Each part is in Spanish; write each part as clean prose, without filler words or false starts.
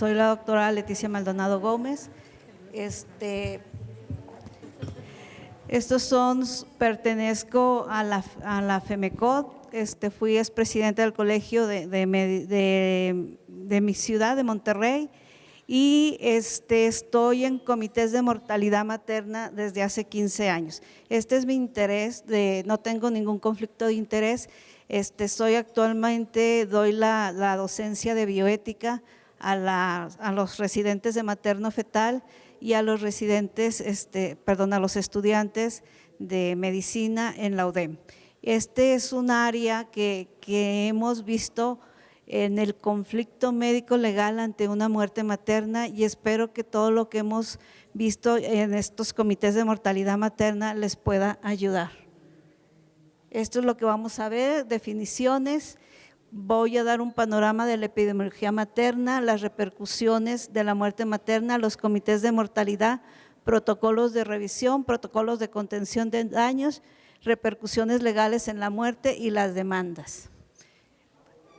Soy la doctora Leticia Maldonado Gómez. Pertenezco a la FEMECOD. Fui expresidenta del colegio de mi ciudad, de Monterrey, y estoy en comités de mortalidad materna desde hace 15 años. Este es mi interés, no tengo ningún conflicto de interés. Doy la docencia de bioética a los residentes de materno fetal y a los a los estudiantes de medicina en la UDEM. Es un área que hemos visto en el conflicto médico legal ante una muerte materna, y espero que todo lo que hemos visto en estos comités de mortalidad materna les pueda ayudar. Esto es lo que vamos a ver, definiciones. Voy a dar un panorama de la epidemiología materna, las repercusiones de la muerte materna, los comités de mortalidad, protocolos de revisión, protocolos de contención de daños, repercusiones legales en la muerte y las demandas.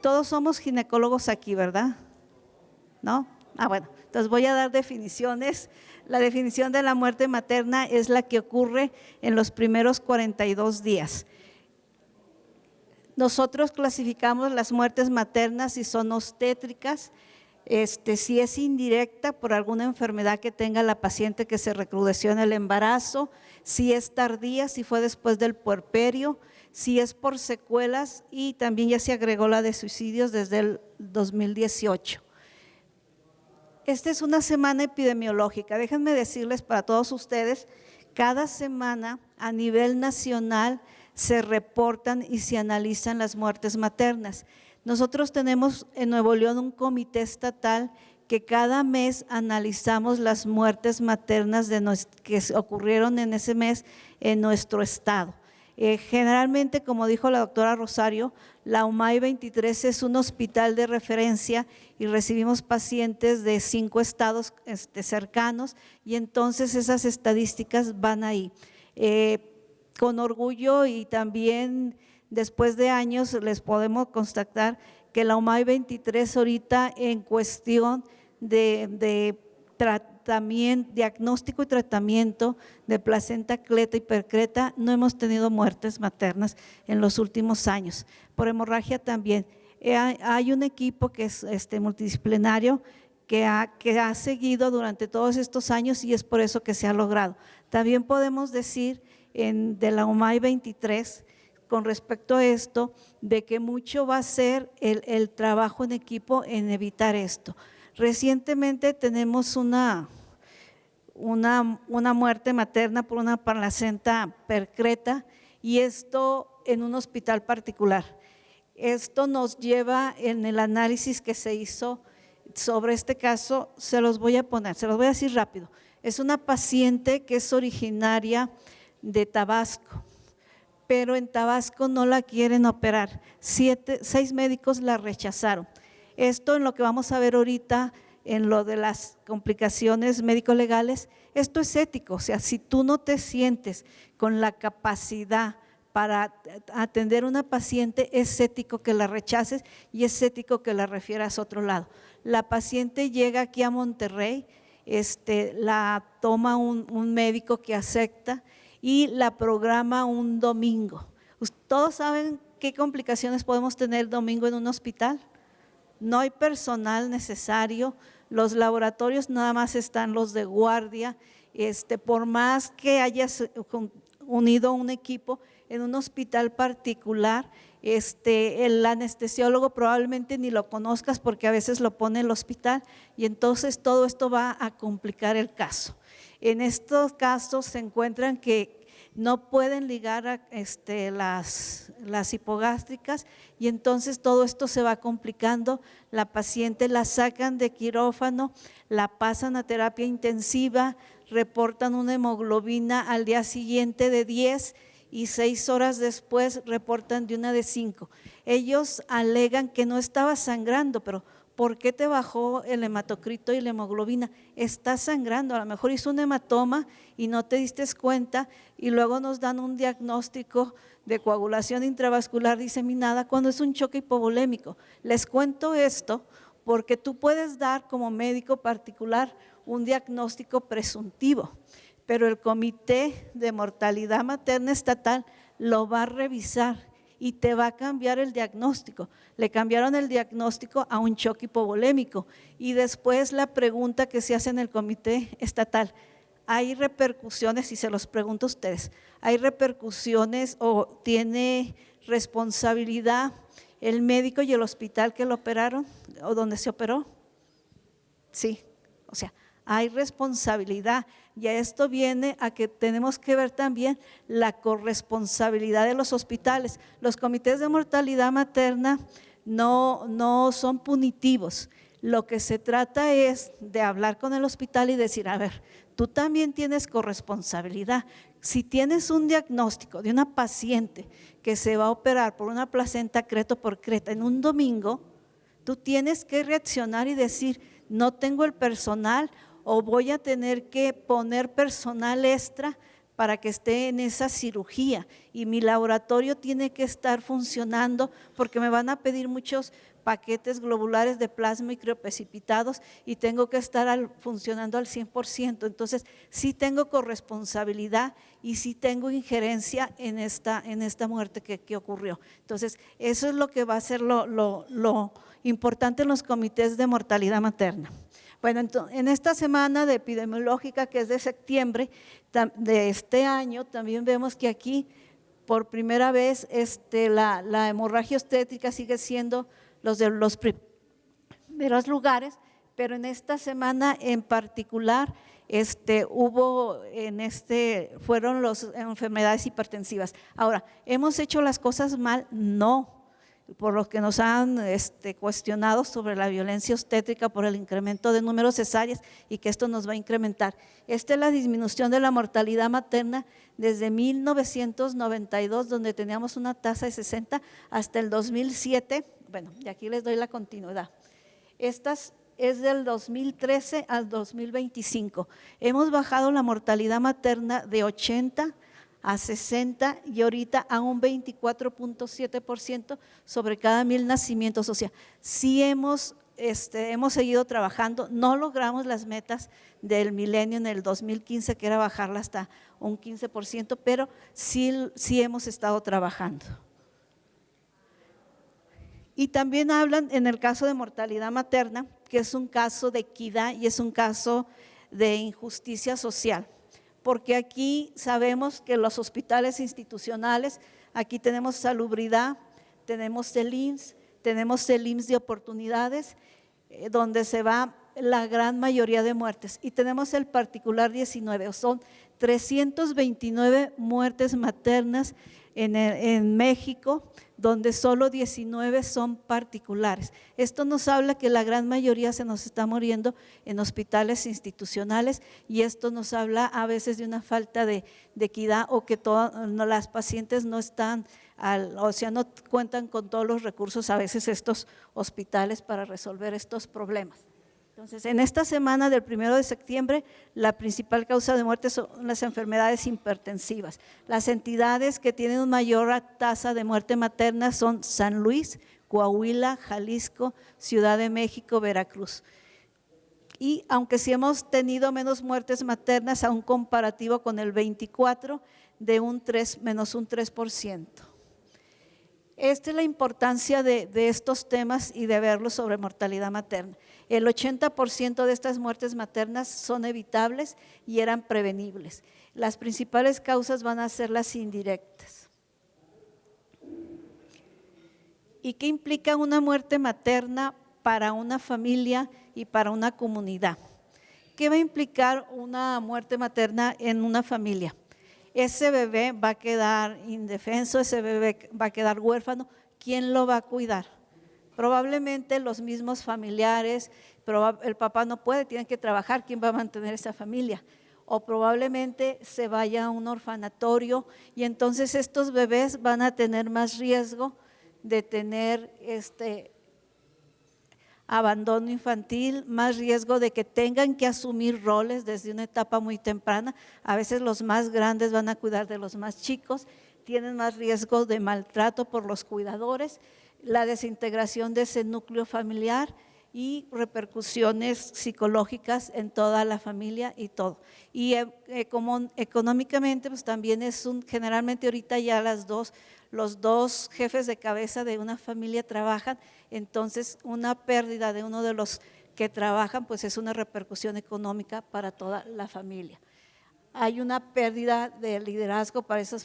Todos somos ginecólogos aquí, ¿verdad? ¿No? Bueno, entonces voy a dar definiciones. La definición de la muerte materna es la que ocurre en los primeros 42 días. Nosotros clasificamos las muertes maternas si son obstétricas, si es indirecta por alguna enfermedad que tenga la paciente que se recrudeció en el embarazo, si es tardía, si fue después del puerperio, si es por secuelas, y también ya se agregó la de suicidios desde el 2018. Esta es una semana epidemiológica. Déjenme decirles para todos ustedes, cada semana a nivel nacional se reportan y se analizan las muertes maternas. Nosotros tenemos en Nuevo León un comité estatal que cada mes analizamos las muertes maternas que ocurrieron en ese mes en nuestro estado. Generalmente, como dijo la doctora Rosario, la UMAI 23 es un hospital de referencia y recibimos pacientes de 5 estados cercanos, y entonces esas estadísticas van ahí. Con orgullo y también después de años les podemos constatar que la UMAI 23 ahorita en cuestión de diagnóstico y tratamiento de placenta cleta y percreta no hemos tenido muertes maternas en los últimos años. Por hemorragia también. Hay un equipo que es multidisciplinario que ha seguido durante todos estos años, y es por eso que se ha logrado. También podemos decir de la UMAI 23 con respecto a esto, de que mucho va a ser el trabajo en equipo en evitar esto. Recientemente tenemos una muerte materna por una placenta percreta, y esto en un hospital particular. Esto nos lleva en el análisis que se hizo sobre este caso, se los voy a decir rápido. Es una paciente que es originaria de Tabasco, pero en Tabasco no la quieren operar. 6 médicos la rechazaron. Esto en lo que vamos a ver ahorita, en lo de las complicaciones médico-legales, esto es ético. O sea, si tú no te sientes con la capacidad para atender a una paciente, es ético que la rechaces y es ético que la refieras a otro lado. La paciente llega aquí a Monterrey, la toma un médico que acepta y la programa un domingo. ¿Todos saben qué complicaciones podemos tener domingo en un hospital? No hay personal necesario, los laboratorios nada más están los de guardia. Por más que hayas unido un equipo en un hospital particular, el anestesiólogo probablemente ni lo conozcas porque a veces lo pone el hospital, y entonces todo esto va a complicar el caso. En estos casos se encuentran que no pueden ligar las hipogástricas, y entonces todo esto se va complicando. La paciente la sacan de quirófano, la pasan a terapia intensiva, reportan una hemoglobina al día siguiente de 10 y 6 horas después reportan de una de 5. Ellos alegan que no estaba sangrando, pero ¿por qué te bajó el hematocrito y la hemoglobina? Está sangrando, a lo mejor hizo un hematoma y no te diste cuenta, y luego nos dan un diagnóstico de coagulación intravascular diseminada cuando es un choque hipovolémico. Les cuento esto porque tú puedes dar como médico particular un diagnóstico presuntivo, pero el Comité de Mortalidad Materna Estatal lo va a revisar y te va a cambiar el diagnóstico. Le cambiaron el diagnóstico a un choque hipovolémico y después la pregunta que se hace en el Comité Estatal, ¿hay repercusiones? Y se los pregunto a ustedes, ¿hay repercusiones o tiene responsabilidad el médico y el hospital que lo operaron o donde se operó? Sí, o sea, hay responsabilidad y a esto viene a que tenemos que ver también la corresponsabilidad de los hospitales. Los comités de mortalidad materna no son punitivos, lo que se trata es de hablar con el hospital y decir, a ver, tú también tienes corresponsabilidad. Si tienes un diagnóstico de una paciente que se va a operar por una placenta creto por creta en un domingo, tú tienes que reaccionar y decir, no tengo el personal o voy a tener que poner personal extra para que esté en esa cirugía y mi laboratorio tiene que estar funcionando porque me van a pedir muchos paquetes globulares de plasma y crioprecipitados y tengo que estar funcionando al 100%. Entonces, sí tengo corresponsabilidad y sí tengo injerencia en esta muerte que ocurrió. Entonces, eso es lo que va a ser lo importante en los comités de mortalidad materna. Bueno, entonces, en esta semana de epidemiológica que es de septiembre de este año, también vemos que aquí por primera vez la hemorragia obstétrica sigue siendo los de los primeros lugares, pero en esta semana en particular fueron las enfermedades hipertensivas. Ahora, ¿hemos hecho las cosas mal? No. Por lo que nos han cuestionado sobre la violencia obstétrica por el incremento de números cesáreas y que esto nos va a incrementar. Esta es la disminución de la mortalidad materna desde 1992, donde teníamos una tasa de 60, hasta el 2007. Bueno, y aquí les doy la continuidad. Estas es del 2013 al 2025. Hemos bajado la mortalidad materna de 80 a 60 y ahorita a un 24.7% sobre cada 1000 nacimientos. O sea, sí hemos seguido trabajando, no logramos las metas del milenio en el 2015, que era bajarla hasta un 15%, pero sí hemos estado trabajando. Y también hablan en el caso de mortalidad materna, que es un caso de equidad y es un caso de injusticia social. Porque aquí sabemos que los hospitales institucionales, aquí tenemos salubridad, tenemos el IMSS de oportunidades, donde se va la gran mayoría de muertes, y tenemos el particular 19, son 329 muertes maternas en México, donde solo 19 son particulares. Esto nos habla que la gran mayoría se nos está muriendo en hospitales institucionales y esto nos habla a veces de una falta de equidad o que las pacientes no están, no cuentan con todos los recursos a veces estos hospitales para resolver estos problemas. Entonces, en esta semana del 1 de septiembre, la principal causa de muerte son las enfermedades hipertensivas. Las entidades que tienen una mayor tasa de muerte materna son San Luis, Coahuila, Jalisco, Ciudad de México, Veracruz. Y aunque sí hemos tenido menos muertes maternas a un comparativo con el 24, de menos un 3%. Esta es la importancia de estos temas y de verlos sobre mortalidad materna. El 80% de estas muertes maternas son evitables y eran prevenibles. Las principales causas van a ser las indirectas. ¿Y qué implica una muerte materna para una familia y para una comunidad? ¿Qué va a implicar una muerte materna en una familia? Ese bebé va a quedar indefenso, ese bebé va a quedar huérfano. ¿Quién lo va a cuidar? Probablemente los mismos familiares, el papá no puede, tiene que trabajar, ¿quién va a mantener esa familia? O probablemente se vaya a un orfanatorio y entonces estos bebés van a tener más riesgo de tener abandono infantil, más riesgo de que tengan que asumir roles desde una etapa muy temprana. A veces los más grandes van a cuidar de los más chicos, tienen más riesgo de maltrato por los cuidadores, la desintegración de ese núcleo familiar y repercusiones psicológicas en toda la familia y todo. Y como económicamente, pues también es generalmente ahorita ya los dos jefes de cabeza de una familia trabajan, entonces una pérdida de uno de los que trabajan, pues es una repercusión económica para toda la familia. Hay una pérdida de liderazgo para esos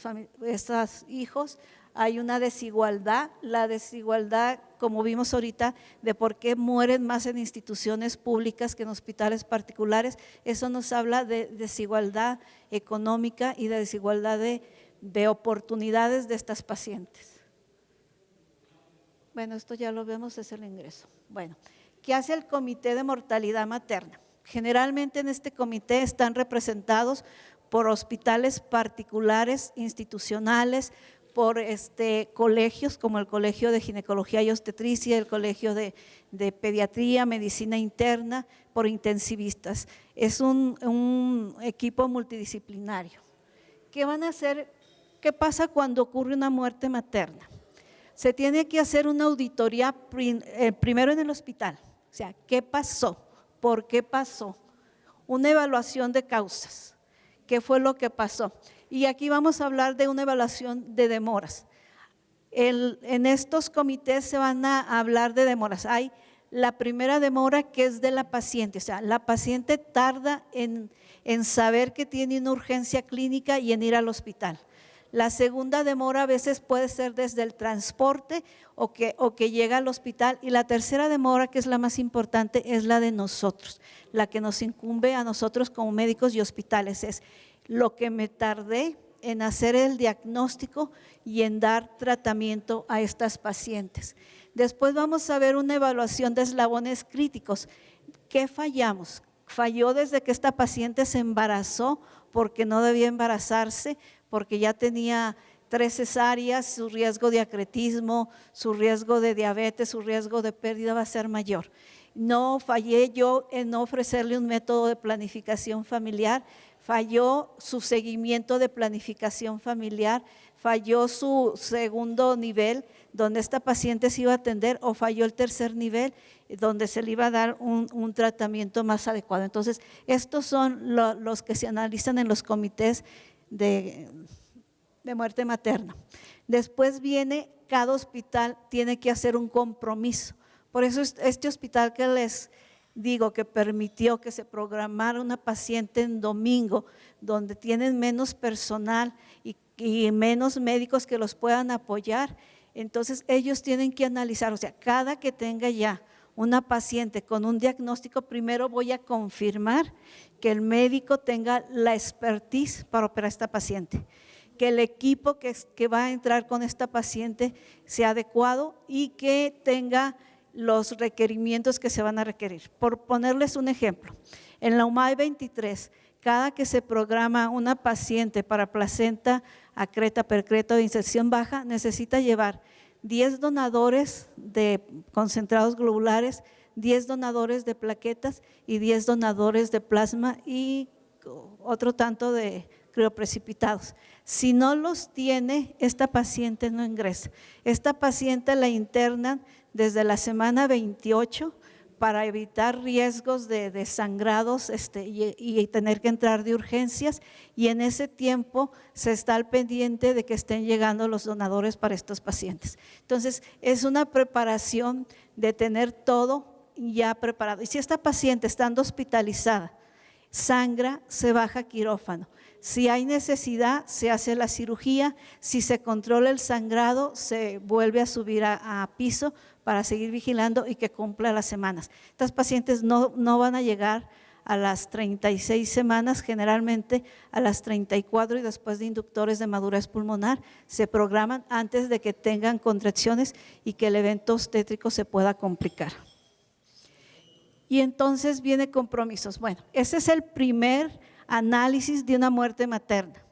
hijos, hay una desigualdad, la desigualdad, como vimos ahorita, de por qué mueren más en instituciones públicas que en hospitales particulares. Eso nos habla de desigualdad económica y de desigualdad de oportunidades de estas pacientes. Bueno, esto ya lo vemos, es el ingreso. Bueno, ¿qué hace el Comité de Mortalidad Materna? Generalmente en este comité están representados por hospitales particulares, institucionales, por colegios como el Colegio de Ginecología y Obstetricia, el Colegio de Pediatría, Medicina Interna, por intensivistas. Es un equipo multidisciplinario. ¿Qué van a hacer? ¿Qué pasa cuando ocurre una muerte materna? Se tiene que hacer una auditoría primero en el hospital, o sea, ¿qué pasó? ¿Por qué pasó? Una evaluación de causas. ¿Qué fue lo que pasó? Y aquí vamos a hablar de una evaluación de demoras. En estos comités se van a hablar de demoras. Hay la primera demora que es de la paciente, o sea, la paciente tarda en saber que tiene una urgencia clínica y en ir al hospital. La segunda demora a veces puede ser desde el transporte o que llega al hospital, y la tercera demora, que es la más importante, es la de nosotros, la que nos incumbe a nosotros como médicos y hospitales, es lo que me tardé en hacer el diagnóstico y en dar tratamiento a estas pacientes. Después vamos a ver una evaluación de eslabones críticos. ¿Qué fallamos? Falló desde que esta paciente se embarazó porque no debía embarazarse, porque ya tenía 3 cesáreas, su riesgo de acretismo, su riesgo de diabetes, su riesgo de pérdida va a ser mayor. No fallé yo en no ofrecerle un método de planificación familiar, falló su seguimiento de planificación familiar, falló su segundo nivel donde esta paciente se iba a atender, o falló el tercer nivel donde se le iba a dar un tratamiento más adecuado. Entonces, estos son los que se analizan en los comités de muerte materna. Después viene, cada hospital tiene que hacer un compromiso. Por eso este hospital que les digo que permitió que se programara una paciente en domingo, donde tienen menos personal y menos médicos que los puedan apoyar, entonces ellos tienen que analizar, o sea, cada que tenga ya una paciente con un diagnóstico, primero voy a confirmar que el médico tenga la expertise para operar a esta paciente, que el equipo que va a entrar con esta paciente sea adecuado y que tenga los requerimientos que se van a requerir. Por ponerles un ejemplo, en la UMAI 23, cada que se programa una paciente para placenta acreta, percreta o de inserción baja, necesita llevar 10 donadores de concentrados globulares, 10 donadores de plaquetas y 10 donadores de plasma y otro tanto de crioprecipitados. Si no los tiene, esta paciente no ingresa. Esta paciente la internan desde la semana 28 para evitar riesgos de sangrados y tener que entrar de urgencias, y en ese tiempo se está al pendiente de que estén llegando los donadores para estos pacientes. Entonces, es una preparación de tener todo ya preparado. Y si esta paciente estando hospitalizada sangra, se baja a quirófano. Si hay necesidad, se hace la cirugía. Si se controla el sangrado, se vuelve a subir a piso para seguir vigilando y que cumpla las semanas. Estas pacientes no van a llegar a las 36 semanas, generalmente a las 34, y después de inductores de madurez pulmonar se programan antes de que tengan contracciones y que el evento obstétrico se pueda complicar. Y entonces viene compromisos. Bueno, ese es el primer análisis de una muerte materna.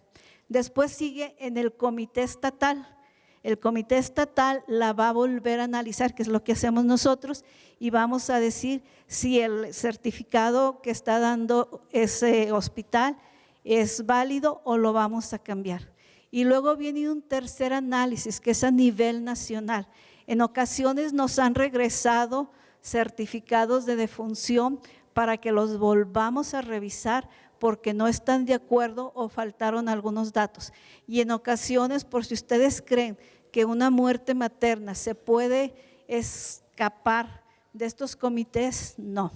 Después sigue en el comité estatal. El comité estatal la va a volver a analizar, que es lo que hacemos nosotros, y vamos a decir si el certificado que está dando ese hospital es válido o lo vamos a cambiar. Y luego viene un tercer análisis que es a nivel nacional. En ocasiones nos han regresado certificados de defunción para que los volvamos a revisar porque no están de acuerdo o faltaron algunos datos. Y en ocasiones, por si ustedes creen que una muerte materna se puede escapar de estos comités, no.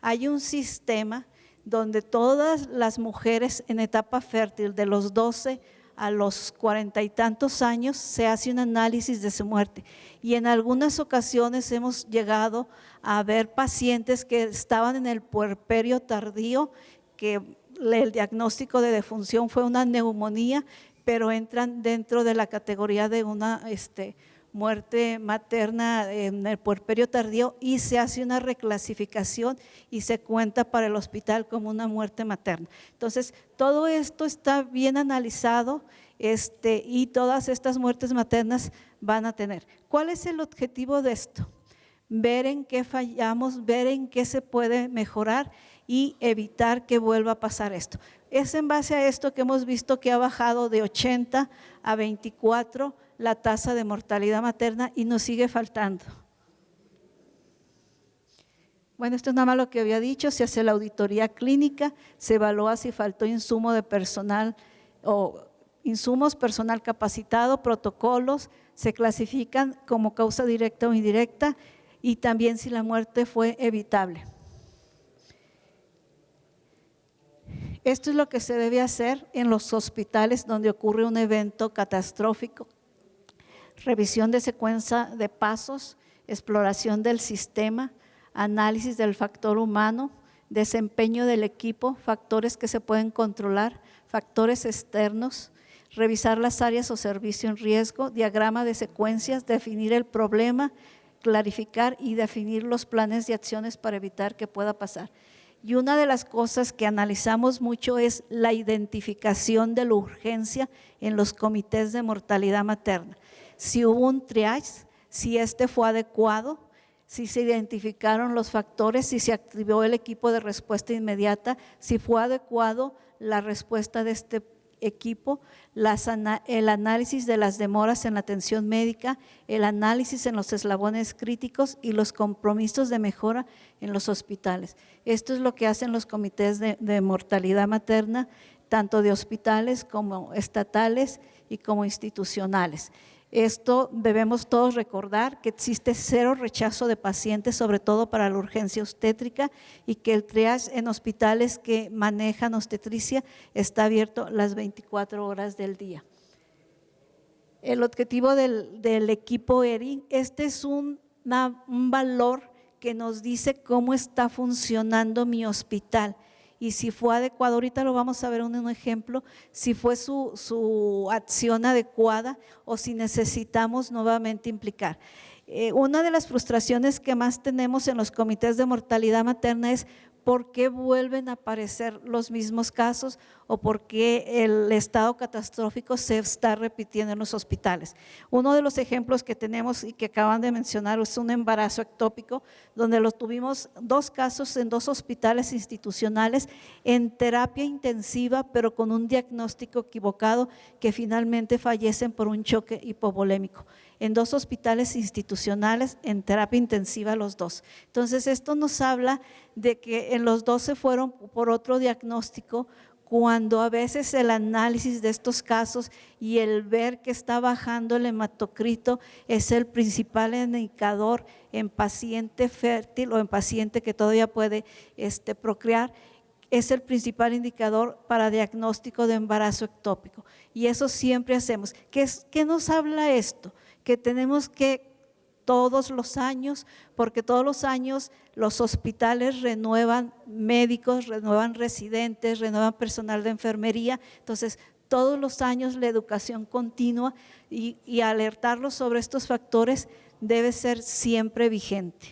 Hay un sistema donde todas las mujeres en etapa fértil de los 12 a los 40 y tantos años se hace un análisis de su muerte, y en algunas ocasiones hemos llegado a ver pacientes que estaban en el puerperio tardío, que el diagnóstico de defunción fue una neumonía, pero entran dentro de la categoría de una muerte materna en el puerperio tardío, y se hace una reclasificación y se cuenta para el hospital como una muerte materna. Entonces, todo esto está bien analizado y todas estas muertes maternas van a tener. ¿Cuál es el objetivo de esto? Ver en qué fallamos, ver en qué se puede mejorar y evitar que vuelva a pasar esto. Es en base a esto que hemos visto que ha bajado de 80 a 24 la tasa de mortalidad materna y nos sigue faltando. Bueno, esto es nada más lo que había dicho. Se hace la auditoría clínica, se evalúa si faltó insumo de personal o insumos, personal capacitado, protocolos, se clasifican como causa directa o indirecta y también si la muerte fue evitable. Esto es lo que se debe hacer en los hospitales donde ocurre un evento catastrófico: revisión de secuencia de pasos, exploración del sistema, análisis del factor humano, desempeño del equipo, factores que se pueden controlar, factores externos, revisar las áreas o servicio en riesgo, diagrama de secuencias, definir el problema, clarificar y definir los planes de acciones para evitar que pueda pasar. Y una de las cosas que analizamos mucho es la identificación de la urgencia en los comités de mortalidad materna. Si hubo un triage, si fue adecuado, si se identificaron los factores, si se activó el equipo de respuesta inmediata, si fue adecuado la respuesta de este equipo, el análisis de las demoras en la atención médica, el análisis en los eslabones críticos y los compromisos de mejora en los hospitales. Esto es lo que hacen los comités de mortalidad materna, tanto de hospitales como estatales y como institucionales. Esto debemos todos recordar que existe cero rechazo de pacientes, sobre todo para la urgencia obstétrica, y que el triage en hospitales que manejan obstetricia está abierto las 24 horas del día. El objetivo del equipo ERI, es un valor que nos dice cómo está funcionando mi hospital y si fue adecuado. Ahorita lo vamos a ver en un ejemplo, si fue su acción adecuada o si necesitamos nuevamente implicar. Una de las frustraciones que más tenemos en los comités de mortalidad materna es por qué vuelven a aparecer los mismos casos o por qué el estado catastrófico se está repitiendo en los hospitales. Uno de los ejemplos que tenemos y que acaban de mencionar es un embarazo ectópico, donde lo tuvimos 2 casos en 2 hospitales institucionales en terapia intensiva, pero con un diagnóstico equivocado, que finalmente fallecen por un choque hipovolémico. En 2 hospitales institucionales en terapia intensiva los 2. Entonces esto nos habla de que en los 2 se fueron por otro diagnóstico, cuando a veces el análisis de estos casos y el ver que está bajando el hematocrito es el principal indicador en paciente fértil o en paciente que todavía puede procrear, es el principal indicador para diagnóstico de embarazo ectópico. Y eso siempre hacemos. ¿Qué nos habla esto? Que tenemos que todos los años, porque todos los años los hospitales renuevan médicos, renuevan residentes, renuevan personal de enfermería. Entonces, todos los años la educación continua y alertarlos sobre estos factores debe ser siempre vigente.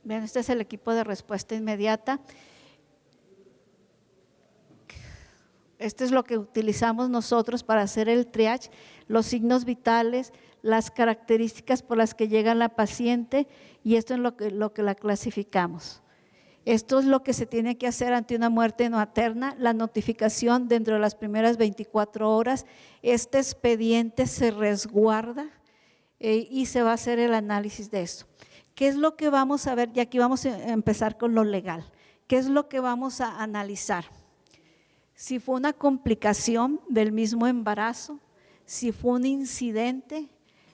Bien, este es el equipo de respuesta inmediata. Esto es lo que utilizamos nosotros para hacer el triage, los signos vitales, las características por las que llega la paciente, y esto es lo que la clasificamos. Esto es lo que se tiene que hacer ante una muerte materna, la notificación dentro de las primeras 24 horas. Este expediente se resguarda y se va a hacer el análisis de eso. ¿Qué es lo que vamos a ver? Y aquí vamos a empezar con lo legal. ¿Qué es lo que vamos a analizar? Si fue una complicación del mismo embarazo, si fue un incidente,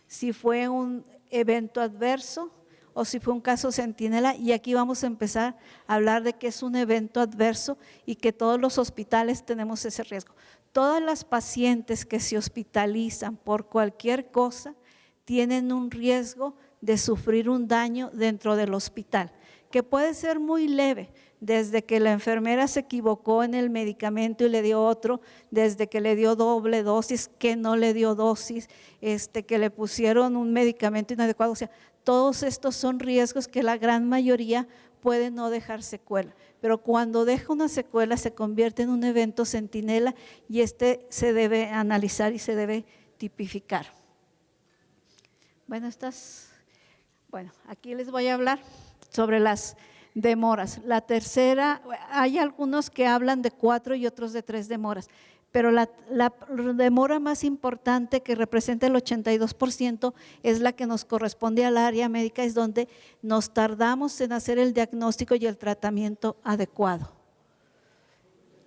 si fue un evento adverso o si fue un caso centinela, y aquí vamos a empezar a hablar de que es un evento adverso y que todos los hospitales tenemos ese riesgo. Todas las pacientes que se hospitalizan por cualquier cosa tienen un riesgo de sufrir un daño dentro del hospital, que puede ser muy leve, desde que la enfermera se equivocó en el medicamento y le dio otro, desde que le dio doble dosis, que no le dio dosis, que le pusieron un medicamento inadecuado. O sea, todos estos son riesgos que la gran mayoría puede no dejar secuela, pero cuando deja una secuela se convierte en un evento centinela y se debe analizar y se debe tipificar. Bueno, aquí les voy a hablar sobre las demoras. La tercera, hay algunos que hablan de 4 y otros de 3 demoras, pero la demora más importante, que representa el 82%, es la que nos corresponde al área médica, es donde nos tardamos en hacer el diagnóstico y el tratamiento adecuado.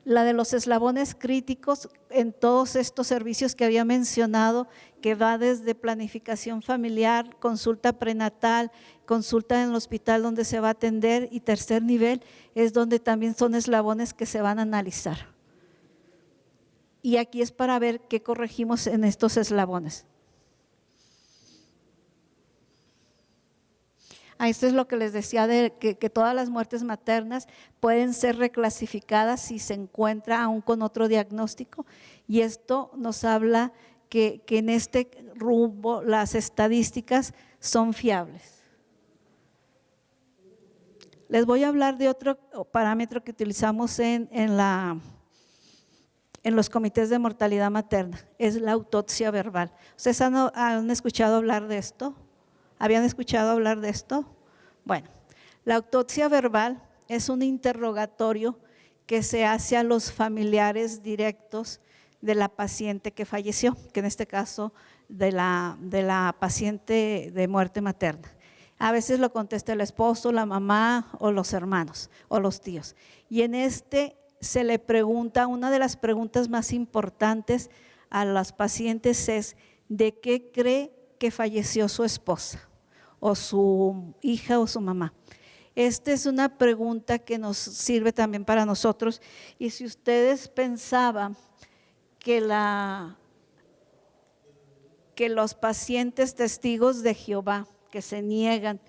La de los eslabones críticos en todos estos servicios que había mencionado, que va desde planificación familiar, consulta prenatal, consulta en el hospital donde se va a atender, y tercer nivel es donde también son eslabones que se van a analizar. Y aquí es para ver qué corregimos en estos eslabones. Esto es lo que les decía de que todas las muertes maternas pueden ser reclasificadas si se encuentra aún con otro diagnóstico, y esto nos habla que en este rumbo las estadísticas son fiables. Les voy a hablar de otro parámetro que utilizamos en los comités de mortalidad materna, es la autopsia verbal. ¿Ustedes han escuchado hablar de esto? ¿Habían escuchado hablar de esto? Bueno, la autopsia verbal es un interrogatorio que se hace a los familiares directos de la paciente que falleció, que en este caso de la paciente de muerte materna. A veces lo contesta el esposo, la mamá o los hermanos o los tíos. Y en se le pregunta, una de las preguntas más importantes a las pacientes es: ¿de qué cree que falleció su esposa o su hija o su mamá? Esta es una pregunta que nos sirve también para nosotros, y si ustedes pensaban que los pacientes testigos de Jehová que se niegan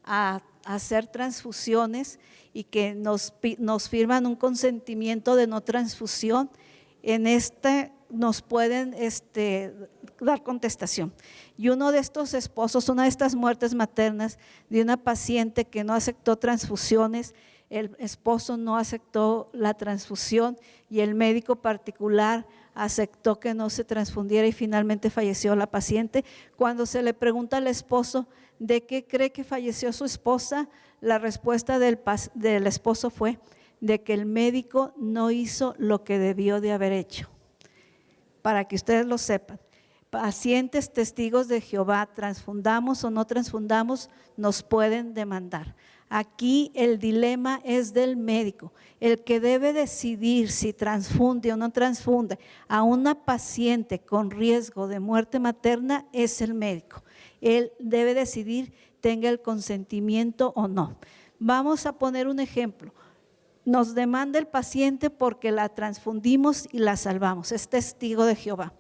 a hacer transfusiones y que nos firman un consentimiento de no transfusión, en nos pueden dar contestación. Y uno de estos esposos, una de estas muertes maternas de una paciente que no aceptó transfusiones, el esposo no aceptó la transfusión y el médico particular aceptó que no se transfundiera y finalmente falleció la paciente. Cuando se le pregunta al esposo de qué cree que falleció su esposa, la respuesta del esposo fue de que el médico no hizo lo que debió de haber hecho. Para que ustedes lo sepan, pacientes testigos de Jehová, transfundamos o no transfundamos, nos pueden demandar. Aquí el dilema es del médico, el que debe decidir si transfunde o no transfunde a una paciente con riesgo de muerte materna es el médico. Él debe decidir, tenga el consentimiento o no. Vamos a poner un ejemplo. Nos demanda el paciente porque la transfundimos y la salvamos, es testigo de Jehová,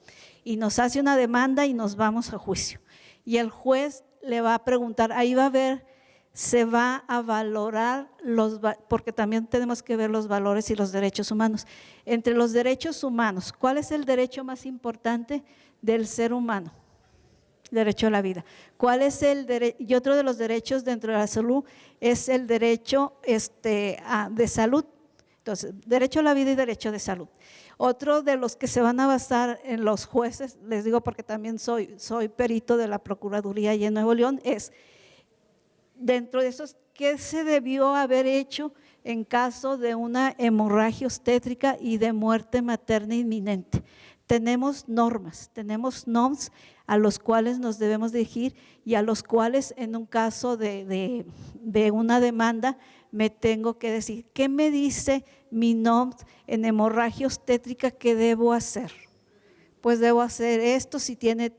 y nos hace una demanda y nos vamos a juicio. Y el juez le va a preguntar, ahí va a ver, se va a valorar porque también tenemos que ver los valores y los derechos humanos. Entre los derechos humanos, ¿cuál es el derecho más importante del ser humano? Derecho a la vida. ¿Cuál es el derecho? Y otro de los derechos dentro de la salud es el derecho de salud. Entonces, derecho a la vida y derecho de salud. Otro de los que se van a basar en los jueces, les digo porque también soy perito de la Procuraduría y en Nuevo León, es dentro de esos, ¿qué se debió haber hecho en caso de una hemorragia obstétrica y de muerte materna inminente? Tenemos normas, tenemos NOMS, a los cuales nos debemos dirigir y a los cuales en un caso de una demanda me tengo que decir, ¿qué me dice mi NOM en hemorragia obstétrica que debo hacer? Pues debo hacer esto, si tiene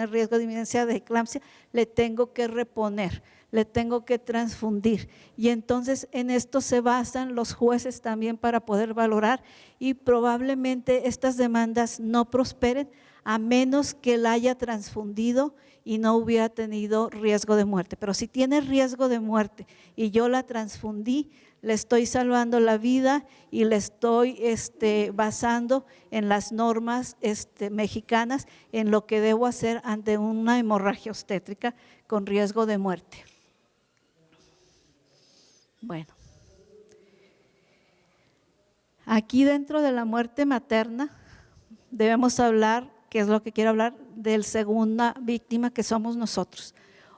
riesgo de inminencia de eclampsia, le tengo que reponer, le tengo que transfundir. Y entonces en esto se basan los jueces también para poder valorar, y probablemente estas demandas no prosperen a menos que la haya transfundido y no hubiera tenido riesgo de muerte. Pero si tiene riesgo de muerte y yo la transfundí, le estoy salvando la vida y le estoy basando en las normas mexicanas en lo que debo hacer ante una hemorragia obstétrica con riesgo de muerte. Bueno, aquí dentro de la muerte materna debemos hablar, que es lo que quiero hablar, de la segunda víctima, que somos nosotros.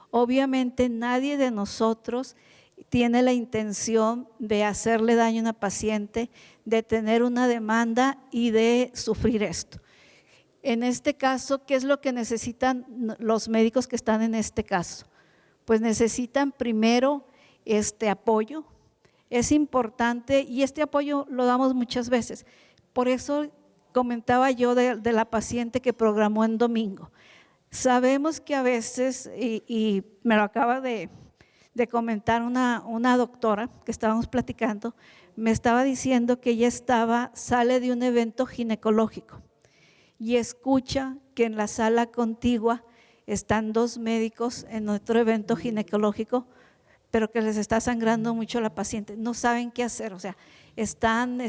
Obviamente nadie de nosotros tiene la intención de hacerle daño a una paciente, de tener una demanda y de sufrir esto. En este caso, ¿qué es lo que necesitan los médicos que están en este caso? Pues necesitan primero apoyo. Es importante, y este apoyo lo damos muchas veces. Por eso comentaba yo de la paciente que programó en domingo. Sabemos que a veces, y me lo acaba de comentar una doctora que estábamos platicando, me estaba diciendo que ella sale de un evento ginecológico y escucha que en la sala contigua están dos médicos en otro evento ginecológico, pero que les está sangrando mucho la paciente, no saben qué hacer, o sea, están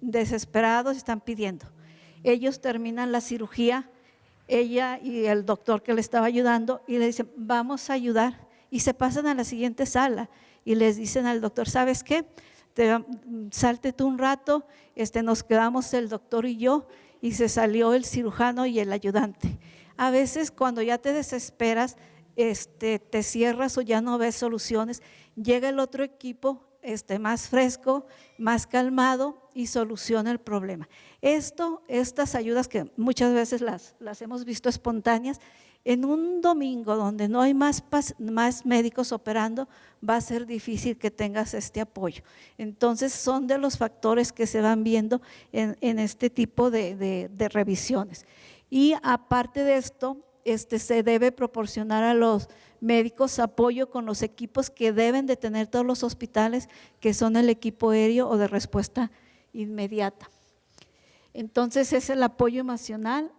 desesperados, están pidiendo. Ellos terminan la cirugía, ella y el doctor que le estaba ayudando, y le dicen, vamos a ayudar. Y se pasan a la siguiente sala y les dicen al doctor, ¿sabes qué? Salte tú un rato, nos quedamos el doctor y yo, y se salió el cirujano y el ayudante. A veces cuando ya te desesperas, te cierras o ya no ves soluciones, llega el otro equipo más fresco, más calmado y soluciona el problema. Estas ayudas que muchas veces las hemos visto espontáneas, en un domingo donde no hay más médicos operando, va a ser difícil que tengas este apoyo. Entonces son de los factores que se van viendo en este tipo de revisiones. Y aparte de esto, se debe proporcionar a los médicos apoyo con los equipos que deben de tener todos los hospitales, que son el equipo aéreo o de respuesta inmediata. Entonces es el apoyo emocional,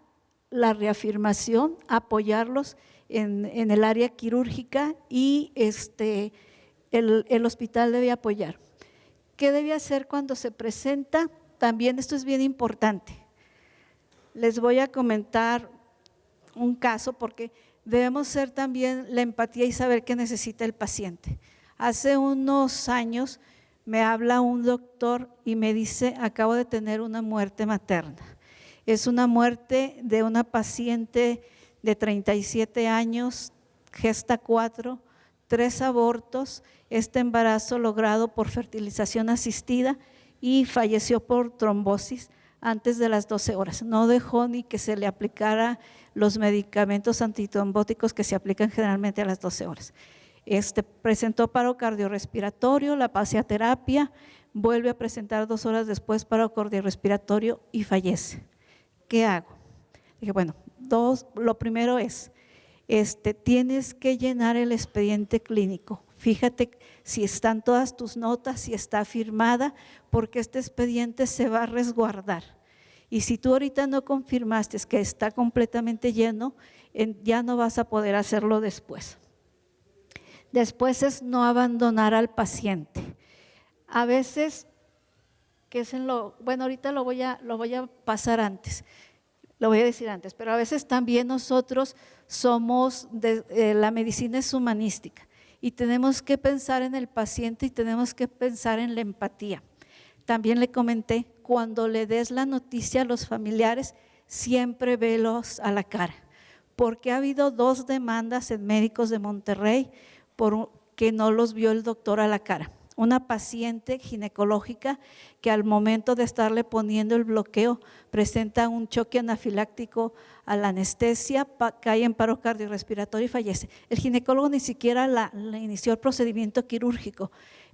la reafirmación, apoyarlos en el área quirúrgica, y el hospital debe apoyar. ¿Qué debe hacer cuando se presenta? También esto es bien importante. Les voy a comentar un caso porque debemos ser también la empatía y saber qué necesita el paciente. Hace unos años me habla un doctor y me dice, acabo de tener una muerte materna. Es una muerte de una paciente de 37 años, gesta 4, 3 abortos, este embarazo logrado por fertilización asistida, y falleció por trombosis antes de las 12 horas. No dejó ni que se le aplicara los medicamentos antitrombóticos que se aplican generalmente a las 12 horas. Presentó paro cardiorrespiratorio, la pasé a terapia, vuelve a presentar 2 horas después paro cardiorrespiratorio y fallece. ¿Qué hago? Dije, bueno, lo primero es, tienes que llenar el expediente clínico. Fíjate si están todas tus notas, si está firmada, porque este expediente se va a resguardar. Y si tú ahorita no confirmaste que está completamente lleno, ya no vas a poder hacerlo después. Después es no abandonar al paciente. A veces, bueno, ahorita lo voy a pasar antes, lo voy a decir antes, pero a veces también nosotros somos, la medicina es humanística y tenemos que pensar en el paciente y tenemos que pensar en la empatía. También le comenté, cuando le des la noticia a los familiares, siempre velos a la cara, porque ha habido 2 demandas en médicos de Monterrey porque no los vio el doctor a la cara. una paciente ginecológica que al momento de estarle poniendo el bloqueo presenta un choque anafiláctico a la anestesia, cae en paro cardiorrespiratorio y fallece. El ginecólogo ni siquiera le inició el procedimiento quirúrgico,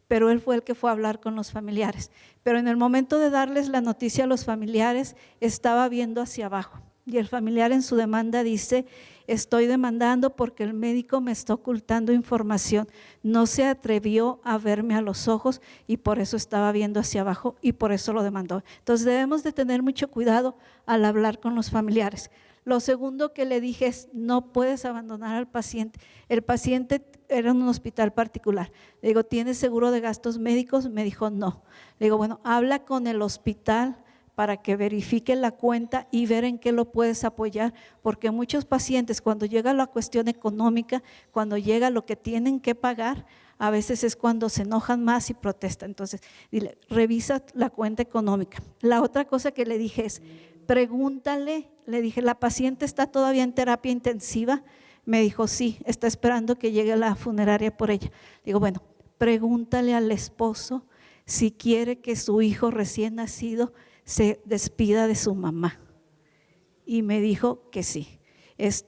pero él fue el que fue a hablar con los familiares. Pero en el momento de darles la noticia a los familiares, estaba viendo hacia abajo. Y el familiar en su demanda dice: estoy demandando porque el médico me está ocultando información, no se atrevió a verme a los ojos y por eso estaba viendo hacia abajo y por eso lo demandó. Entonces debemos de tener mucho cuidado al hablar con los familiares. Lo segundo que le dije es: no puedes abandonar al paciente. El paciente era en un hospital particular. Le digo: ¿tienes seguro de gastos médicos? Me dijo: no. Le digo: bueno, habla con el hospital para que verifique la cuenta y ver en qué lo puedes apoyar, porque muchos pacientes, cuando llega la cuestión económica, cuando llega lo que tienen que pagar, a veces es cuando se enojan más y protestan. Entonces, dile: revisa la cuenta económica. La otra cosa que le dije es: pregúntale. Le dije: ¿la paciente está todavía en terapia intensiva? Me dijo: sí, está esperando que llegue la funeraria por ella. Digo: bueno, pregúntale al esposo si quiere que su hijo recién nacido se despida de su mamá. Y me dijo que sí.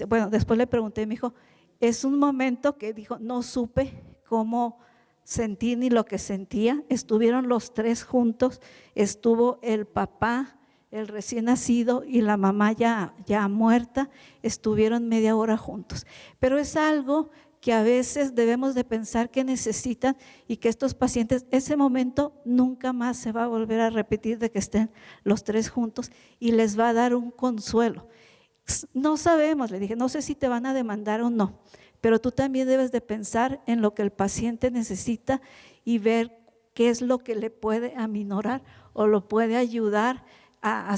Bueno, después le pregunté, me dijo: es un momento que dijo, no supe cómo sentí ni lo que sentía. Estuvieron los tres juntos, estuvo el papá, el recién nacido y la mamá ya muerta, estuvieron media hora juntos. Pero es algo que a veces debemos de pensar que necesitan y que estos pacientes, ese momento nunca más se va a volver a repetir, de que estén los tres juntos, y les va a dar un consuelo. No sabemos, le dije, no sé si te van a demandar o no, pero tú también debes de pensar en lo que el paciente necesita y ver qué es lo que le puede aminorar o lo puede ayudar a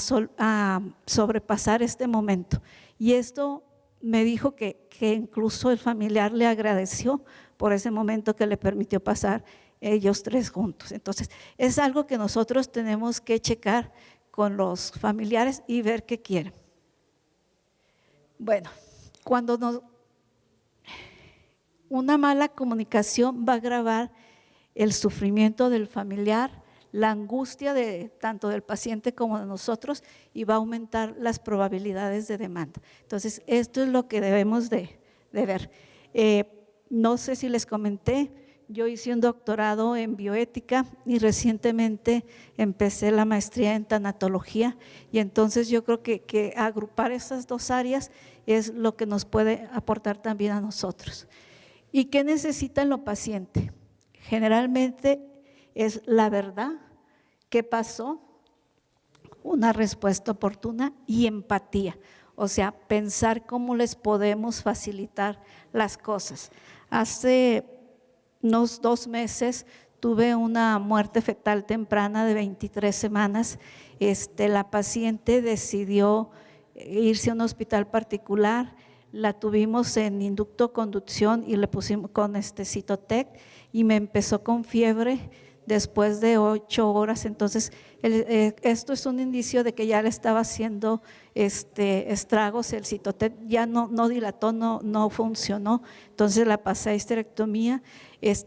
sobrepasar este momento. Y esto me dijo que incluso el familiar le agradeció por ese momento que le permitió pasar ellos tres juntos. Entonces, es algo que nosotros tenemos que checar con los familiares y ver qué quieren. Bueno, cuando una mala comunicación va a agravar el sufrimiento del familiar, la angustia tanto del paciente como de nosotros, y va a aumentar las probabilidades de demanda. Entonces, esto es lo que debemos de ver. No sé si les comenté, yo hice un doctorado en bioética y recientemente empecé la maestría en tanatología, y entonces yo creo que agrupar esas dos áreas es lo que nos puede aportar también a nosotros. ¿Y qué necesitan los pacientes? Generalmente es la verdad, qué pasó, una respuesta oportuna y empatía, o sea, pensar cómo les podemos facilitar las cosas. Hace unos 2 meses tuve una muerte fetal temprana de 23 semanas. La paciente decidió irse a un hospital particular, la tuvimos en inducto conducción y le pusimos con Cytotec, y me empezó con fiebre después de 8 horas. Entonces esto es un indicio de que ya le estaba haciendo estragos el Cytotec, ya no dilató, no funcionó. Entonces la pasé a histerectomía.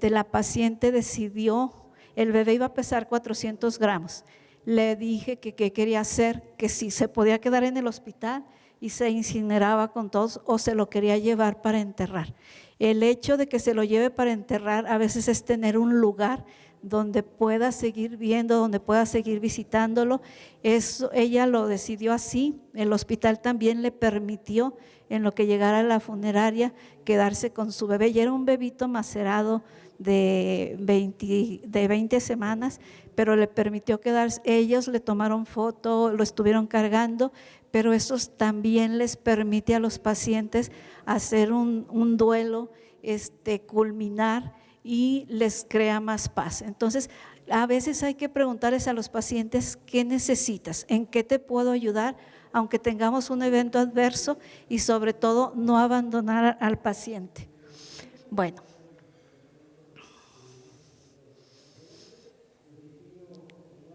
La paciente decidió, el bebé iba a pesar 400 gramos, le dije que qué quería hacer, que si se podía quedar en el hospital y se incineraba con todos o se lo quería llevar para enterrar. El hecho de que se lo lleve para enterrar a veces es tener un lugar donde pueda seguir viendo, donde pueda seguir visitándolo. Eso, ella lo decidió así. El hospital también le permitió, en lo que llegara a la funeraria, quedarse con su bebé. Y era un bebito macerado de 20 semanas, pero le permitió quedarse. Ellos le tomaron foto, lo estuvieron cargando, pero eso también les permite a los pacientes hacer un duelo, culminar, y les crea más paz. Entonces, a veces hay que preguntarles a los pacientes: ¿qué necesitas? ¿En qué te puedo ayudar? Aunque tengamos un evento adverso, y sobre todo no abandonar al paciente. Bueno,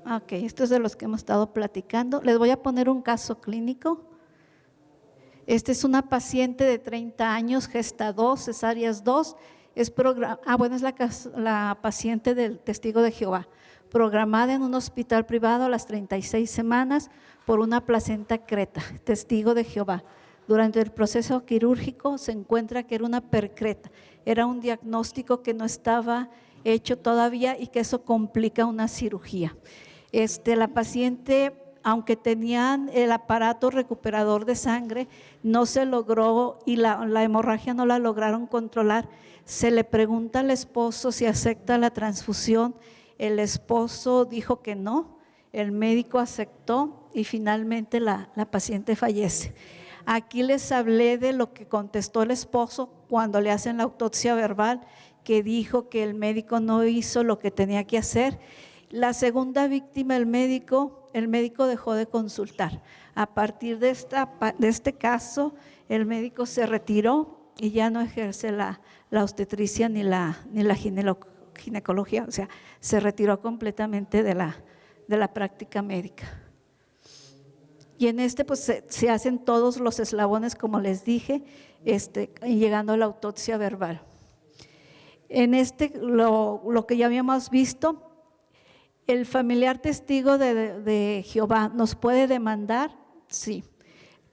ok, esto es de los que hemos estado platicando. Les voy a poner un caso clínico. Esta es una paciente de 30 años, gesta 2, cesáreas 2, es la paciente del testigo de Jehová, programada en un hospital privado a las 36 semanas por una placenta creta, testigo de Jehová. Durante el proceso quirúrgico se encuentra que era una percreta, era un diagnóstico que no estaba hecho todavía y que eso complica una cirugía. La paciente, aunque tenían el aparato recuperador de sangre, no se logró y la hemorragia no la lograron controlar. Se le pregunta al esposo si acepta la transfusión, el esposo dijo que no, el médico aceptó y finalmente la paciente fallece. Aquí les hablé de lo que contestó el esposo cuando le hacen la autopsia verbal, que dijo que el médico no hizo lo que tenía que hacer. La segunda víctima, el médico dejó de consultar. A partir de este caso, el médico se retiró y ya no ejerce la obstetricia ni la ginecología, o sea, se retiró completamente de la práctica médica. Y en pues se hacen todos los eslabones, como les dije, llegando a la autopsia verbal. En lo que ya habíamos visto, el familiar testigo de Jehová nos puede demandar, sí,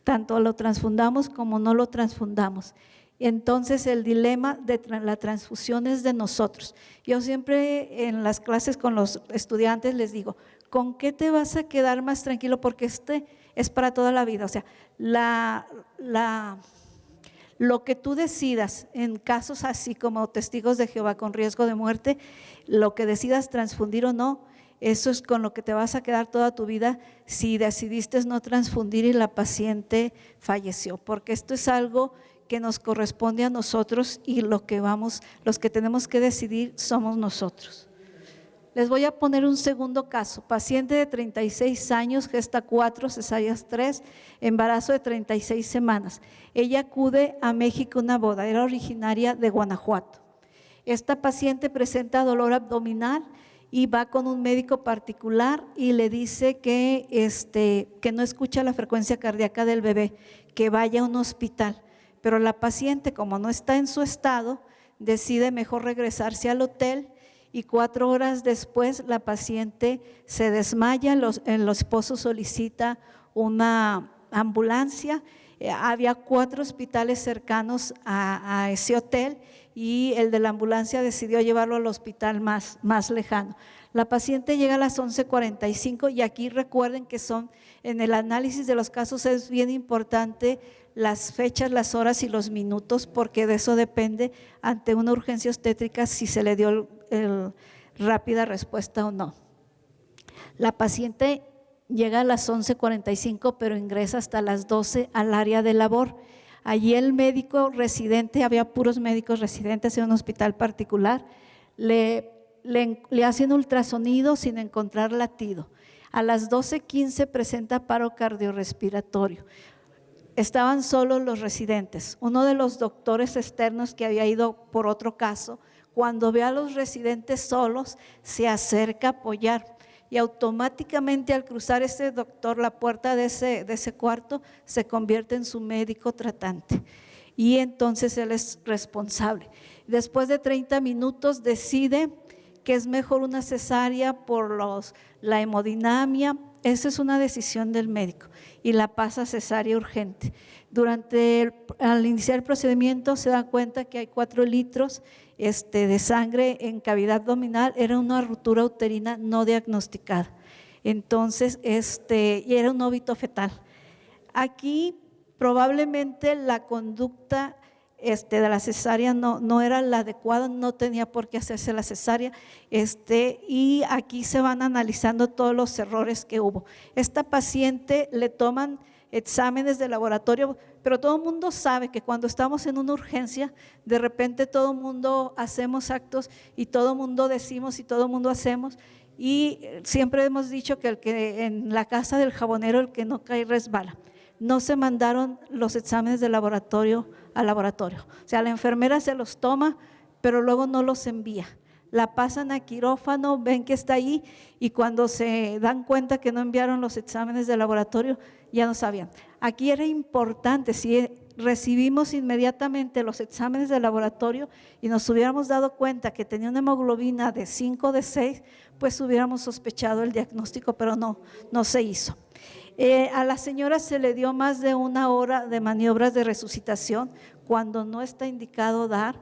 tanto lo transfundamos como no lo transfundamos. Entonces el dilema de la transfusión es de nosotros. Yo siempre en las clases con los estudiantes les digo, ¿con qué te vas a quedar más tranquilo? Porque es para toda la vida. O sea, lo que tú decidas en casos así como testigos de Jehová con riesgo de muerte, lo que decidas transfundir o no, eso es con lo que te vas a quedar toda tu vida si decidiste no transfundir y la paciente falleció, porque esto es algo que nos corresponde a nosotros y los que tenemos que decidir somos nosotros. Les voy a poner un segundo caso, paciente de 36 años, gesta 4, cesáreas 3, embarazo de 36 semanas. Ella acude a México a una boda, era originaria de Guanajuato. Esta paciente presenta dolor abdominal y va con un médico particular y le dice que no escucha la frecuencia cardíaca del bebé, que vaya a un hospital. Pero la paciente, como no está en su estado, decide mejor regresarse al hotel. Y 4 horas después la paciente se desmaya, el esposo solicita una ambulancia. Había 4 hospitales cercanos a ese hotel y el de la ambulancia decidió llevarlo al hospital más lejano. La paciente llega a las 11:45 y aquí recuerden que en el análisis de los casos es bien importante las fechas, las horas y los minutos, porque de eso depende ante una urgencia obstétrica si se le dio rápida respuesta o no. La paciente llega a las 11:45, pero ingresa hasta las 12 al área de labor. Allí el médico residente, había puros médicos residentes en un hospital particular, le hacen ultrasonido sin encontrar latido. A las 12:15 presenta paro cardiorrespiratorio. Estaban solos los residentes. Uno de los doctores externos que había ido por otro caso, cuando ve a los residentes solos, se acerca a apoyar y automáticamente al cruzar ese doctor la puerta de ese cuarto, se convierte en su médico tratante y entonces él es responsable. Después de 30 minutos decide que es mejor una cesárea por la hemodinamia. Esa es una decisión del médico y la pasa a cesárea urgente. Al iniciar el procedimiento se da cuenta que hay 4 litros de sangre en cavidad abdominal, era una ruptura uterina no diagnosticada. Entonces, y era un óbito fetal. Aquí probablemente la conducta de la cesárea no era la adecuada, no tenía por qué hacerse la cesárea, y aquí se van analizando todos los errores que hubo. Esta paciente le toman exámenes de laboratorio, pero todo el mundo sabe que cuando estamos en una urgencia, de repente todo el mundo hacemos actos y todo el mundo decimos y todo el mundo hacemos, y siempre hemos dicho que en la casa del jabonero el que no cae resbala. No se mandaron los exámenes de laboratorio al laboratorio. O sea, la enfermera se los toma, pero luego no los envía. la pasan a quirófano, ven que está ahí y cuando se dan cuenta que no enviaron los exámenes de laboratorio, ya no sabían. Aquí era importante, si recibimos inmediatamente los exámenes de laboratorio y nos hubiéramos dado cuenta que tenía una hemoglobina de 5 o de 6, pues hubiéramos sospechado el diagnóstico, pero no se hizo. A la señora se le dio más de 1 hora de maniobras de resucitación cuando no está indicado dar.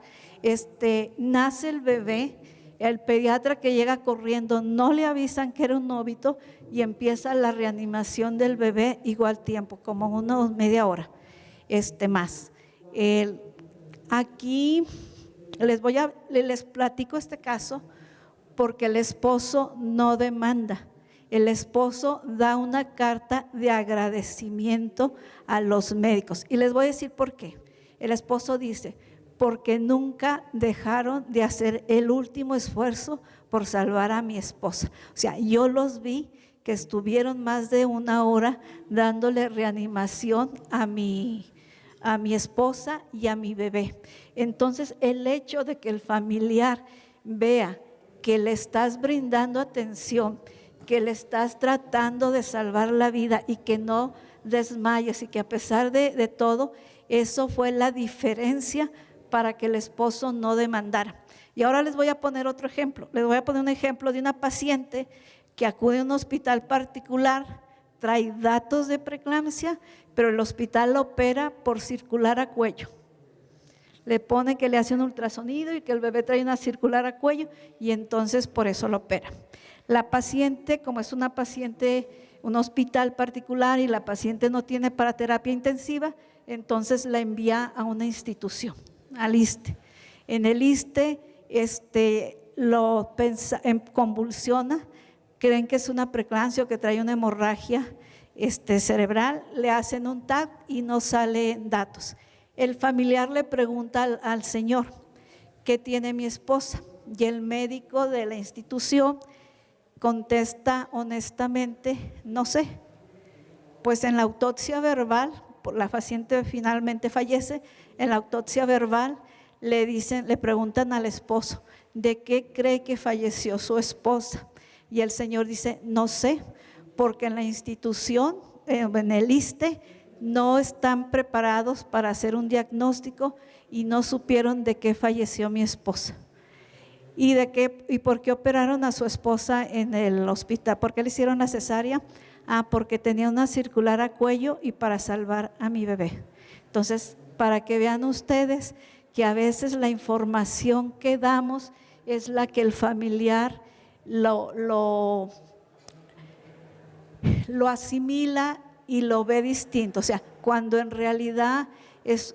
Nace el bebé, el pediatra que llega corriendo no le avisan que era un óbito y empieza la reanimación del bebé igual tiempo, como unos media hora más. Aquí les platico este caso porque el esposo no demanda. El esposo da una carta de agradecimiento a los médicos y les voy a decir por qué. El esposo dice, porque nunca dejaron de hacer el último esfuerzo por salvar a mi esposa. O sea, yo los vi que estuvieron más de 1 hora dándole reanimación a mi esposa y a mi bebé. Entonces, el hecho de que el familiar vea que le estás brindando atención, que le estás tratando de salvar la vida y que no desmayes y que a pesar de todo, eso fue la diferencia para que el esposo no demandara. Y ahora les voy a poner otro ejemplo. Les voy a poner un ejemplo de una paciente que acude a un hospital particular, trae datos de preeclampsia, pero el hospital la opera por circular a cuello. Le pone que le hace un ultrasonido y que el bebé trae una circular a cuello y entonces por eso lo opera. La paciente, como es una paciente, un hospital particular y la paciente no tiene para terapia intensiva, entonces la envía a una institución, al ISSSTE. En el ISSSTE lo convulsiona, creen que es una preeclampsia o que trae una hemorragia cerebral, le hacen un TAC y no salen datos. El familiar le pregunta al señor, ¿qué tiene mi esposa? Y el médico de la institución contesta honestamente, no sé. Pues en la autopsia verbal, la paciente finalmente fallece, en la autopsia verbal le preguntan al esposo, ¿de qué cree que falleció su esposa? Y el señor dice, no sé, porque en la institución, en el ISSSTE, no están preparados para hacer un diagnóstico y no supieron de qué falleció mi esposa. ¿Y por qué operaron a su esposa en el hospital? ¿Por qué le hicieron la cesárea? Porque tenía una circular a cuello y para salvar a mi bebé. Entonces, para que vean ustedes que a veces la información que damos es la que el familiar lo asimila y lo ve distinto. O sea, cuando en realidad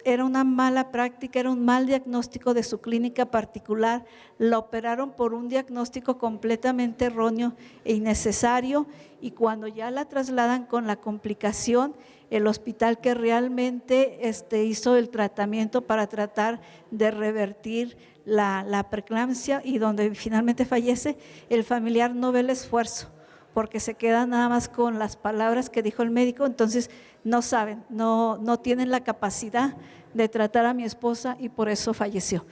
era una mala práctica, era un mal diagnóstico de su clínica particular, la operaron por un diagnóstico completamente erróneo e innecesario y cuando ya la trasladan con la complicación, el hospital que realmente hizo el tratamiento para tratar de revertir la preeclampsia y donde finalmente fallece, el familiar no ve el esfuerzo porque se queda nada más con las palabras que dijo el médico, entonces no saben, no tienen la capacidad de tratar a mi esposa y por eso falleció.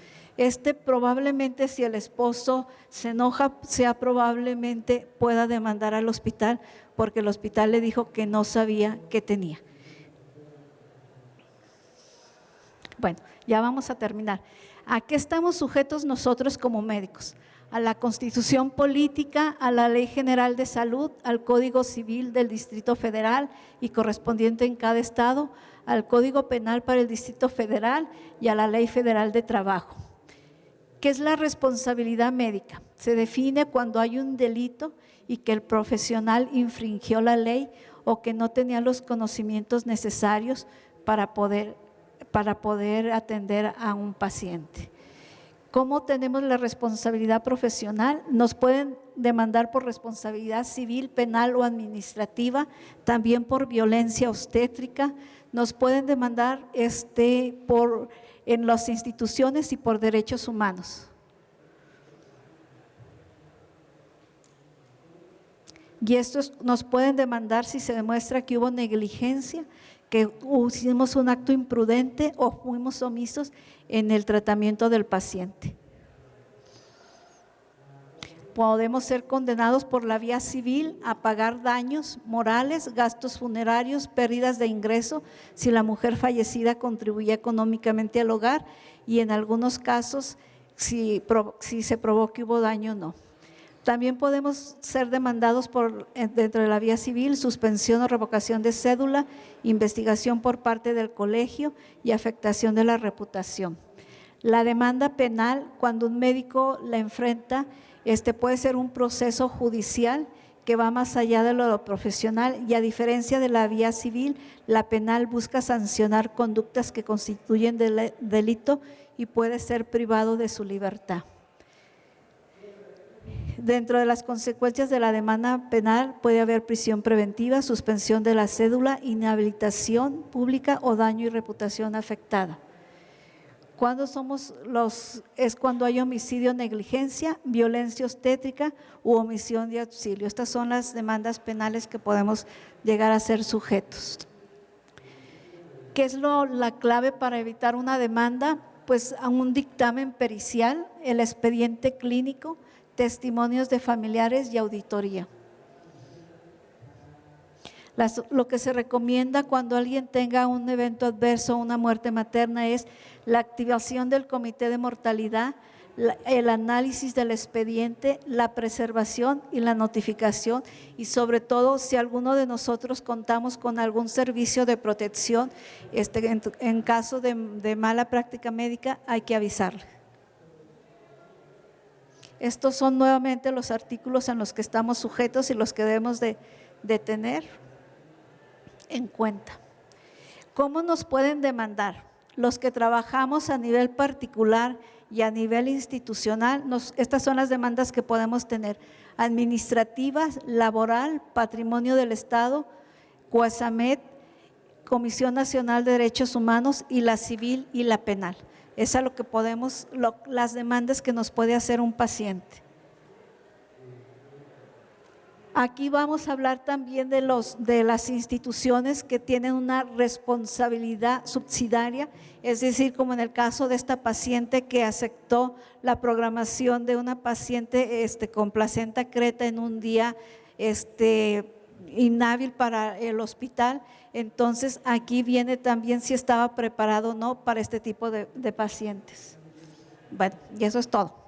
Probablemente si el esposo se enoja, probablemente pueda demandar al hospital porque el hospital le dijo que no sabía qué tenía. Bueno, ya vamos a terminar. ¿A qué estamos sujetos nosotros como médicos? A la Constitución Política, a la Ley General de Salud, al Código Civil del Distrito Federal y correspondiente en cada estado, al Código Penal para el Distrito Federal y a la Ley Federal de Trabajo. ¿Qué es la responsabilidad médica? Se define cuando hay un delito y que el profesional infringió la ley o que no tenía los conocimientos necesarios para poder atender a un paciente. ¿Cómo tenemos la responsabilidad profesional? Nos pueden demandar por responsabilidad civil, penal o administrativa, también por violencia obstétrica. Nos pueden demandar en las instituciones y por derechos humanos. Y estos nos pueden demandar si se demuestra que hubo negligencia, que hicimos un acto imprudente o fuimos omisos en el tratamiento del paciente. Podemos ser condenados por la vía civil a pagar daños morales, gastos funerarios, pérdidas de ingreso, si la mujer fallecida contribuye económicamente al hogar y en algunos casos si se provó que hubo daño o no. También podemos ser demandados dentro de la vía civil, suspensión o revocación de cédula, investigación por parte del colegio y afectación de la reputación. La demanda penal, cuando un médico la enfrenta, puede ser un proceso judicial que va más allá de lo profesional y a diferencia de la vía civil, la penal busca sancionar conductas que constituyen delito y puede ser privado de su libertad. Dentro de las consecuencias de la demanda penal puede haber prisión preventiva, suspensión de la cédula, inhabilitación pública o daño y reputación afectada. Es cuando hay homicidio, negligencia, violencia obstétrica u omisión de auxilio. Estas son las demandas penales que podemos llegar a ser sujetos. ¿Qué es la clave para evitar una demanda? Pues a un dictamen pericial, el expediente clínico, testimonios de familiares y auditoría. Lo que se recomienda cuando alguien tenga un evento adverso, una muerte materna, es la activación del comité de mortalidad, el análisis del expediente, la preservación y la notificación y sobre todo si alguno de nosotros contamos con algún servicio de protección, en caso de mala práctica médica hay que avisarle. Estos son nuevamente los artículos en los que estamos sujetos y los que debemos de tener en cuenta. ¿Cómo nos pueden demandar? Los que trabajamos a nivel particular y a nivel institucional, estas son las demandas que podemos tener: administrativas, laboral, patrimonio del Estado, COASAMED, Comisión Nacional de Derechos Humanos y la civil y la penal. Esa es lo que podemos, las demandas que nos puede hacer un paciente. Aquí vamos a hablar también de las instituciones que tienen una responsabilidad subsidiaria, es decir, como en el caso de esta paciente que aceptó la programación de una paciente con placenta creta en un día inhábil para el hospital. Entonces aquí viene también si estaba preparado o no para este tipo de pacientes. Bueno, y eso es todo.